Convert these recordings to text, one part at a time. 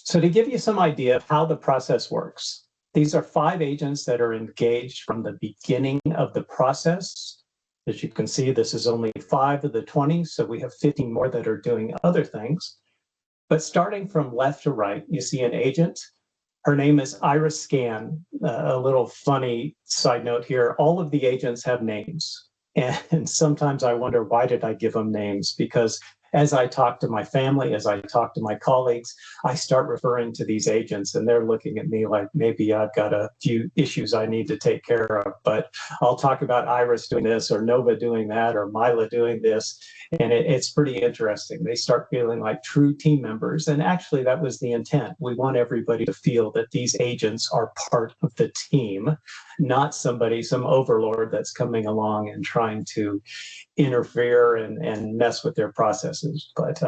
So to give you some idea of how the process works, these are 5 agents that are engaged from the beginning of the process. As you can see, this is only 5 of the 20, so we have 15 more that are doing other things. But starting from left to right, you see an agent. Her name is Iris Scan. A little funny side note here, all of the agents have names. And sometimes I wonder, why did I give them names? Because as I talk to my family, as I talk to my colleagues, I start referring to these agents and they're looking at me like maybe I've got a few issues I need to take care of. But I'll talk about Iris doing this or Nova doing that or Mila doing this. And it's pretty interesting. They start feeling like true team members. And actually, that was the intent. We want everybody to feel that these agents are part of the team, not somebody, some overlord that's coming along and trying to interfere and mess with their processes. But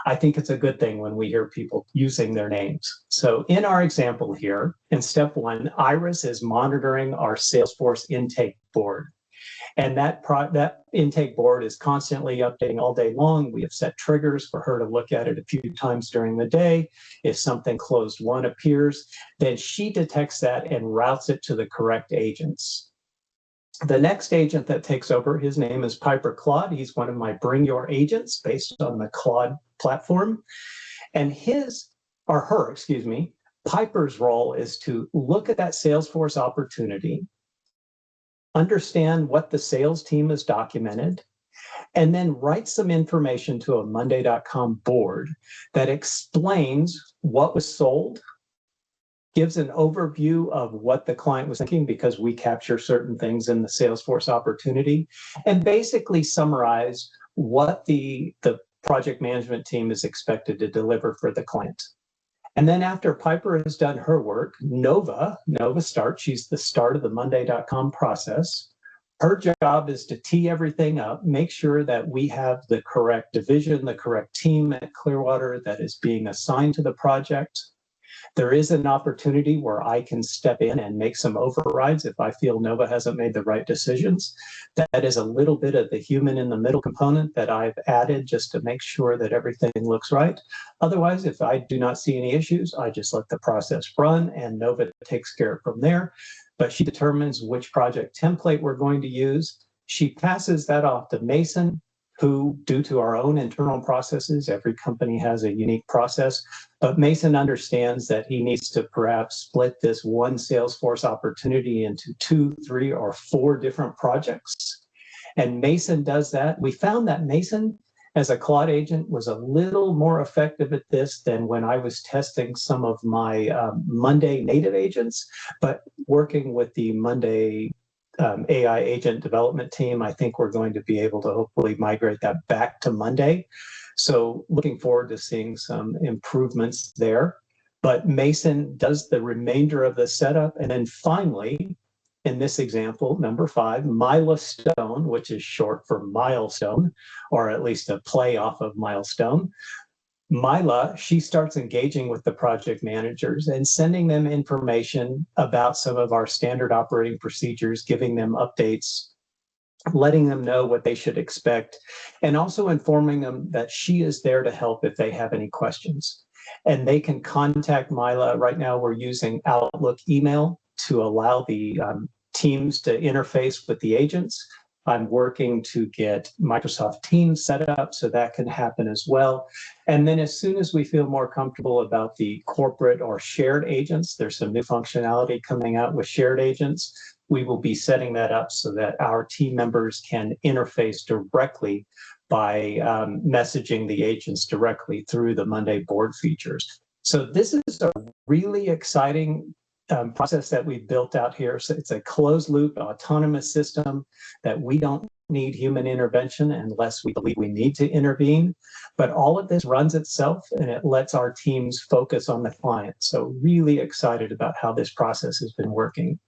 I think it's a good thing when we hear people using their names. So in our example here, in step 1, Iris is monitoring our Salesforce intake board. And that intake board is constantly updating all day long. We have set triggers for her to look at it a few times during the day. If something closed won appears, then she detects that and routes it to the correct agents. The next agent that takes over, his name is Piper Claude. He's one of my Bring Your Agents based on the Claude platform. And Piper's role is to look at that Salesforce opportunity, understand what the sales team has documented, and then write some information to a Monday.com board that explains what was sold, gives an overview of what the client was thinking because we capture certain things in the Salesforce opportunity, and basically summarize what the project management team is expected to deliver for the client. And then after Piper has done her work, Nova starts. She's the start of the Monday.com process. Her job is to tee everything up, make sure that we have the correct division, the correct team at Clearwater that is being assigned to the project. There is an opportunity where I can step in and make some overrides if I feel Nova hasn't made the right decisions. That is a little bit of the human in the middle component that I've added just to make sure that everything looks right. Otherwise, if I do not see any issues, I just let the process run and Nova takes care of it from there. But she determines which project template we're going to use. She passes that off to Mason, who, due to our own internal processes, every company has a unique process, but Mason understands that he needs to perhaps split this one Salesforce opportunity into 2, 3, or 4 different projects. And Mason does that. We found that Mason, as a Claude agent, was a little more effective at this than when I was testing some of my Monday native agents, but working with the Monday AI agent development team, I think we're going to be able to hopefully migrate that back to Monday. So looking forward to seeing some improvements there. But Mason does the remainder of the setup. And then finally, in this example, number 5, Milestone, which is short for milestone, or at least a play off of milestone. Mila, she starts engaging with the project managers and sending them information about some of our standard operating procedures, giving them updates, letting them know what they should expect, and also informing them that she is there to help if they have any questions. And they can contact Mila. Right now, we're using Outlook email to allow the teams to interface with the agents. I'm working to get Microsoft Teams set up so that can happen as well. And then as soon as we feel more comfortable about the corporate or shared agents, there's some new functionality coming out with shared agents, we will be setting that up so that our team members can interface directly by messaging the agents directly through the Monday board features. So this is a really exciting process that we've built out here. So it's a closed loop autonomous system that we don't need human intervention unless we believe we need to intervene. But all of this runs itself and it lets our teams focus on the client. So really excited about how this process has been working.